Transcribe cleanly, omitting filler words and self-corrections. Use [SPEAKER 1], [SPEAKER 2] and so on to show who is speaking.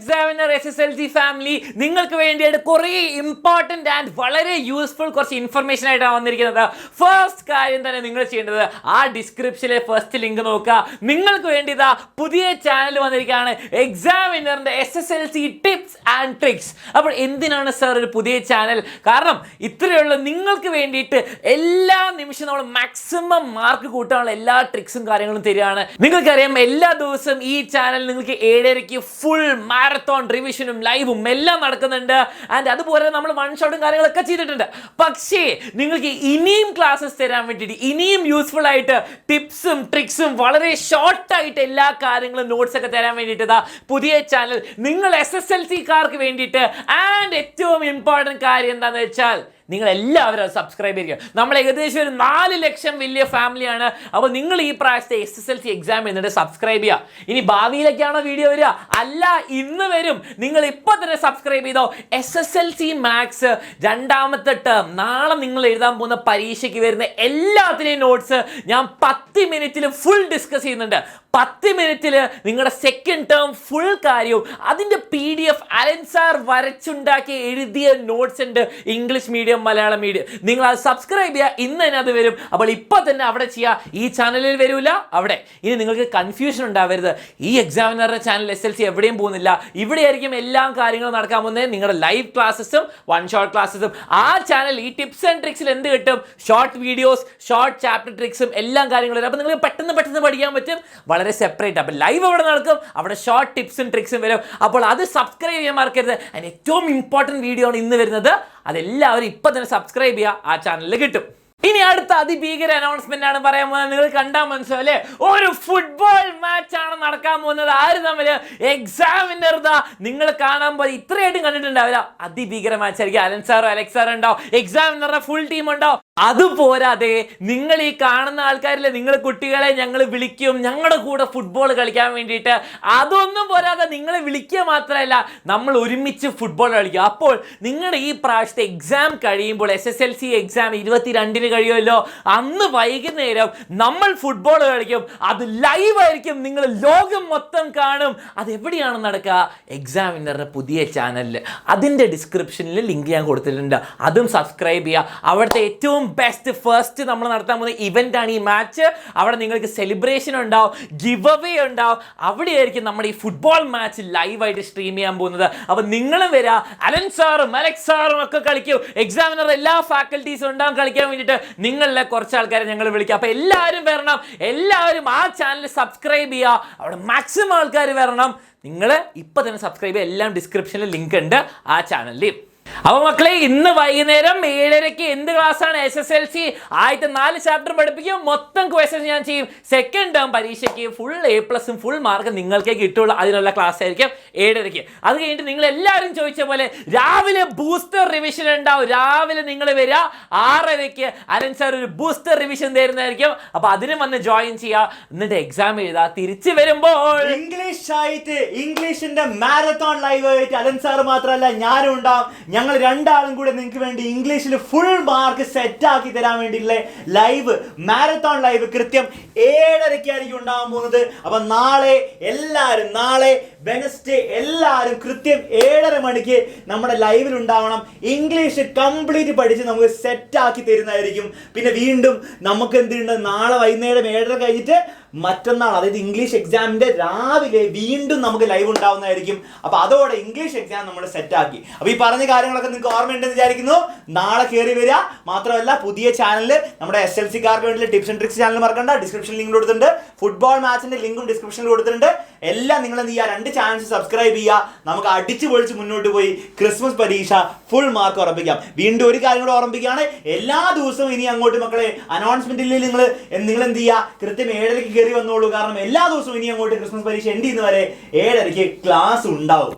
[SPEAKER 1] Examiner SSLC family, നിങ്ങൾക്ക് വേണ്ടിയിട്ട് കുറേ ഇമ്പോർട്ടന്റ് ആൻഡ് വളരെ യൂസ്ഫുൾ കുറച്ച് ഇൻഫർമേഷൻ ആയിട്ടാണ് വന്നിരിക്കുന്നത്. ഫസ്റ്റ് കാര്യം തന്നെ നിങ്ങൾ ചെയ്യേണ്ടത് ആ ഡിസ്ക്രിപ്ഷനിലെ ഫസ്റ്റ് ലിങ്ക് നോക്കുക. നിങ്ങൾക്ക് വേണ്ടി ഇതാ പുതിയ ചാനൽ വന്നിരിക്കുകയാണ്, എക്സാമിനറിന്റെ SSLC ടിപ്സ് ആൻഡ് ട്രിക്സ്. അപ്പോൾ എന്തിനാണ് സർ ഒരു പുതിയ ചാനൽ? കാരണം ഇത്രയുള്ള നിങ്ങൾക്ക് വേണ്ടിയിട്ട് എല്ലാ നിമിഷവും നമ്മൾ മാക്സിമം മാർക്ക് കൂട്ടാനുള്ള എല്ലാ ട്രിക്സും കാര്യങ്ങളും തരികയാണ്. നിങ്ങൾക്കറിയാം എല്ലാ ദിവസവും ഈ ചാനൽ നിങ്ങൾക്ക് 7:30 ഫുൾ മാരത്തോൺ റിവിഷനും ലൈവും എല്ലാം നടക്കുന്നുണ്ട്. ആൻഡ് അതുപോലെ നമ്മൾ വൺ ഷോട്ടും കാര്യങ്ങളൊക്കെ ചെയ്തിട്ടുണ്ട്. പക്ഷേ നിങ്ങൾക്ക് ഇനിയും ക്ലാസ്സസ് തരാൻ വേണ്ടിയിട്ട് ഇനിയും യൂസ്ഫുൾ ആയിട്ട് ടിപ്സും ട്രിക്സും വളരെ ഷോർട്ടായിട്ട് എല്ലാ കാര്യങ്ങളും നോട്ട്സ് ഒക്കെ തരാൻ വേണ്ടിയിട്ട് പുതിയ ചാനൽ നിങ്ങൾ SSLC-കാർക്ക് വേണ്ടിയിട്ട്. ആൻഡ് ഏറ്റവും ഇമ്പോർട്ടൻറ്റ് കാര്യം എന്താണെന്ന് വെച്ചാൽ നിങ്ങൾ എല്ലാവരും സബ്സ്ക്രൈബ് ചെയ്യുക. നമ്മൾ ഏകദേശം ഒരു 4 ലക്ഷം വലിയ ഫാമിലിയാണ്. അപ്പോൾ നിങ്ങൾ ഈ പ്രാവശ്യത്തെ SSLC എക്സാം എന്നിട്ട് സബ്സ്ക്രൈബ് ചെയ്യുക. ഇനി ഭാവിയിലേക്കാണോ വീഡിയോ വരിക? അല്ല, ഇന്ന് വരും. നിങ്ങൾ ഇപ്പോൾ തന്നെ സബ്സ്ക്രൈബ് ചെയ്തോ. SSLC മാത്സ് 2ാമത്തെ ടേം നാളെ നിങ്ങൾ എഴുതാൻ പോകുന്ന പരീക്ഷയ്ക്ക് വരുന്ന എല്ലാത്തിനെയും നോട്ട്സ് ഞാൻ 10 മിനിറ്റിൽ ഫുൾ ഡിസ്കസ് ചെയ്യുന്നുണ്ട്. 10 മിനിറ്റിൽ നിങ്ങളുടെ സെക്കൻഡ് ടേം ഫുൾ കാര്യവും അതിൻ്റെ PDF അലൻ സാർ വരച്ചുണ്ടാക്കി എഴുതിയ നോട്ട്സ് ഉണ്ട്, ഇംഗ്ലീഷ് മീഡിയം മലയാളം മീഡിയം. നിങ്ങൾ അത് സബ്സ്ക്രൈബ് ചെയ്യുക. ഇന്ന് തന്നെ അത് വരും. അപ്പോൾ ഇപ്പോൾ തന്നെ അവിടെ ചെയ്യുക. ഈ ചാനലിൽ വരില്ല, അവിടെ. ഇനി നിങ്ങൾക്ക് കൺഫ്യൂഷൻ ഉണ്ടാവരുത്. ഈ എക്സാമിനറുടെ ചാനൽ SSLC എവിടെയും പോകുന്നില്ല. ഇവിടെ ആയിരിക്കും എല്ലാ കാര്യങ്ങളും നടക്കാൻ പോകുന്നത്. നിങ്ങളുടെ ലൈവ് ക്ലാസ്സസും വൺ ഷോട്ട് ക്ലാസ്സസും. ആ ചാനൽ ഈ ടിപ്സ് ആൻഡ് ട്രിക്സിൽ എന്ത് കിട്ടും? ഷോർട്ട് വീഡിയോസ്, ഷോർട്ട് ചാപ്റ്റർ ട്രിക്സും എല്ലാം കാര്യങ്ങളും. അപ്പോൾ നിങ്ങൾക്ക് പെട്ടെന്ന് പഠിക്കാൻ പറ്റും. വളരെ സെപ്പറേറ്റ്. അപ്പോൾ ലൈവ് അവിടെ നടക്കും, അവിടെ ഷോർട്ട് ടിപ്സും ട്രിക്സും വരും. അപ്പോൾ അത് സബ്സ്ക്രൈബ് ചെയ്യാൻ മറക്കരുത്. അതിന് ഏറ്റവും ഇമ്പോർട്ടൻറ്റ് വീഡിയോ ആണ് ഇന്ന് വരുന്നത്. അതെല്ലാവരും ഇപ്പം തന്നെ സബ്സ്ക്രൈബ് ചെയ്യുക. ആ ചാനലിൽ കിട്ടും. ഇനി അടുത്ത അതിഭീകര അനൗൺസ്മെന്റ് ആണ് പറയാൻ പോകുന്നത്. നിങ്ങൾ കണ്ടാൽ മനസ്സിലല്ലേ, ഒരു ഫുട്ബോൾ മാച്ച് ആണ് നടക്കാൻ പോകുന്നത്. ആര് തമ്മിൽ? എക്സാമിനർ. നിങ്ങൾ കാണാൻ പോലെ ഇത്രയായിട്ടും കണ്ടിട്ടുണ്ടാവില്ല. അതിഭീകര മാച്ച് ആയിരിക്കും. അലൻ സാറോ അലക്സ് സാറോ ഉണ്ടാവും, എക്സാമിനറുടെ ഫുൾ ടീം ഉണ്ടാവും. അതുപോരാതെ നിങ്ങൾ ഈ കാണുന്ന ആൾക്കാരില്ലേ, നിങ്ങൾ കുട്ടികളെ ഞങ്ങൾ വിളിക്കും ഞങ്ങളുടെ കൂടെ ഫുട്ബോൾ കളിക്കാൻ വേണ്ടിയിട്ട്. അതൊന്നും പോരാതെ നിങ്ങളെ വിളിക്കുക മാത്രമല്ല, നമ്മൾ ഒരുമിച്ച് ഫുട്ബോൾ കളിക്കുക. അപ്പോൾ നിങ്ങളുടെ ഈ പ്രാവശ്യത്തെ എക്സാം കഴിയുമ്പോൾ SSLC എക്സാം 22-ന് കഴിയുമല്ലോ, അന്ന് വൈകുന്നേരം നമ്മൾ ഫുട്ബോൾ കളിക്കും. അത് ലൈവ് ആയിരിക്കും, നിങ്ങൾ ലോകം മൊത്തം കാണും. അതെവിടെയാണ് നടക്കുക? എക്സാമിനറുടെ പുതിയ ചാനലിൽ. അതിൻ്റെ ഡിസ്ക്രിപ്ഷനിൽ ലിങ്ക് ഞാൻ കൊടുത്തിട്ടുണ്ട്. അതും സബ്സ്ക്രൈബ് ചെയ്യുക. അവിടുത്തെ ഏറ്റവും ബെസ്റ്റ് ഫസ്റ്റ് നമ്മൾ നടത്താൻ പോകുന്ന ഇവന്റ് ആണ് ഈ മാച്ച്. അവിടെ നിങ്ങൾക്ക് സെലിബ്രേഷൻ ഉണ്ടാവും, ഗിവ് അവേ ഉണ്ടാവും. അവിടെയായിരിക്കും നമ്മുടെ ഈ ഫുട്ബോൾ മാച്ച് ലൈവായിട്ട് സ്ട്രീം ചെയ്യാൻ പോകുന്നത്. അപ്പോൾ നിങ്ങളും വരിക. അലൻ സാറും അലക്സ് സാറും ഒക്കെ കളിക്കും. എക്സാമിനർ എല്ലാ ഫാക്കൽറ്റീസും ഉണ്ടാവും കളിക്കാൻ വേണ്ടിയിട്ട്. നിങ്ങളിലെ കുറച്ച് ആൾക്കാരെ ഞങ്ങൾ വിളിക്കാം. അപ്പോൾ എല്ലാവരും വരണം. എല്ലാവരും ആ ചാനൽ സബ്സ്ക്രൈബ് ചെയ്യുക. അവിടെ മാക്സിമം ആൾക്കാർ വരണം. നിങ്ങൾ ഇപ്പം തന്നെ സബ്സ്ക്രൈബ് ചെയ്യുക. എല്ലാം ഡിസ്ക്രിപ്ഷനിൽ ലിങ്ക് ഉണ്ട് ആ ചാനലിൽ. അപ്പോൾ മക്കളെ, ഇന്ന് വൈകുന്നേരം 7:30 എന്ത് ക്ലാസ്സാണ്? SSLC ആദ്യത്തെ 4 ചാപ്റ്റർ പഠിപ്പിക്കും. മൊത്തം ക്വസ്റ്റ്യൻസ് ഞാൻ ചെയ്യും. സെക്കൻഡ് ടേം പരീക്ഷയ്ക്ക് ഫുൾ A+ഉം ഫുൾ മാർക്ക് നിങ്ങൾക്കേ കിട്ടുള്ളൂ. അതിനുള്ള ക്ലാസ് ആയിരിക്കും 7:30. അത് കഴിഞ്ഞിട്ട് നിങ്ങൾ എല്ലാവരും ചോദിച്ച പോലെ രാവിലെ ബൂസ്റ്റർ റിവിഷൻ ഉണ്ടാവും. രാവിലെ നിങ്ങൾ വരിക 6:30. അലൻ സാർ ഒരു ബൂസ്റ്റർ റിവിഷൻ തരുന്നതായിരിക്കും. അപ്പോൾ അതിനും വന്ന് ജോയിൻ ചെയ്യുക. എന്നിട്ട് എക്സാം എഴുതുക. തിരിച്ചു വരുമ്പോൾ
[SPEAKER 2] ഇംഗ്ലീഷ് ആയിട്ട് ഇംഗ്ലീഷിന്റെ മാരത്തോൺ ലൈവ് ആയിട്ട് അലൻ സാർ മാത്രമല്ല ഞാനും ഉണ്ടാവും. ഞങ്ങൾ രണ്ടാളും കൂടെ നിങ്ങൾക്ക് വേണ്ടി ഇംഗ്ലീഷിൽ ഫുൾ മാർക്ക് സെറ്റ് ആക്കി തരാൻ വേണ്ടിയിട്ടുള്ള ലൈവ് മാരത്തോൺ ലൈവ് കൃത്യം 7:30 ആയിരിക്കും ഉണ്ടാകാൻ പോകുന്നത്. അപ്പൊ നാളെ വെനസ്ഡേ എല്ലാവരും കൃത്യം 7:30 മണിക്ക് നമ്മുടെ ലൈവിൽ ഉണ്ടാവണം. ഇംഗ്ലീഷ് കംപ്ലീറ്റ് പഠിച്ച് നമുക്ക് സെറ്റ് ആക്കി തരുന്നതായിരിക്കും. പിന്നെ വീണ്ടും നമുക്ക് എന്തുണ്ട്, നാളെ വൈകുന്നേരം 7:30 കഴിഞ്ഞിട്ട് മറ്റന്നാൾ, അതായത് ഇംഗ്ലീഷ് എക്സാമിന്റെ രാവിലെ വീണ്ടും നമുക്ക് ലൈവ് ഉണ്ടാവുന്നതായിരിക്കും. അപ്പൊ അതോടെ ഇംഗ്ലീഷ് എക്സാം നമ്മൾ സെറ്റ് ആക്കി. അപ്പൊ ഈ പറഞ്ഞ കാര്യങ്ങളൊക്കെ നിങ്ങൾക്ക് ഓർമ്മയുണ്ടെന്ന് വിചാരിക്കുന്നു. നാളെ കയറി വരിക. മാത്രമല്ല പുതിയ ചാനലിൽ നമ്മുടെ SSLC-കാർക്ക് വേണ്ടി ടിപ്സ് ആൻഡ് ട്രിക്സ് ചാനൽ മറക്കണ്ട. ഡിസ്ക്രിപ്ഷനിൽ ലിങ്ക് കൊടുത്തിട്ടുണ്ട്. ഫുട്ബോൾ മാച്ചിന്റെ ലിങ്കും ഡിസ്ക്രിപ്ഷനിൽ കൊടുത്തിട്ടുണ്ട്. എല്ലാം നിങ്ങൾ എന്ത് ചെയ്യുക, 2 ചാനൽസ് സബ്സ്ക്രൈബ് ചെയ്യുക. നമുക്ക് അടിച്ചു പൊളിച്ച് മുന്നോട്ട് പോയി ക്രിസ്മസ് പരീക്ഷ ഫുൾ മാർക്ക് ഉറപ്പിക്കാം. വീണ്ടും ഒരു കാര്യം കൂടെ ഓർമ്മിക്കുകയാണ്, എല്ലാ ദിവസവും ഇനി അങ്ങോട്ട് മക്കളെ അനൗൺസ്മെന്റിൽ നിങ്ങൾ എന്ത് ചെയ്യുക, കൃത്യം 7:30 കയറി വന്നോളൂ. കാരണം എല്ലാ ദിവസവും ഇനി അങ്ങോട്ട് ക്രിസ്മസ് പരീക്ഷ എൻഡ് ചെയ്യുന്നവരെ 7:30 ക്ലാസ് ഉണ്ടാവും.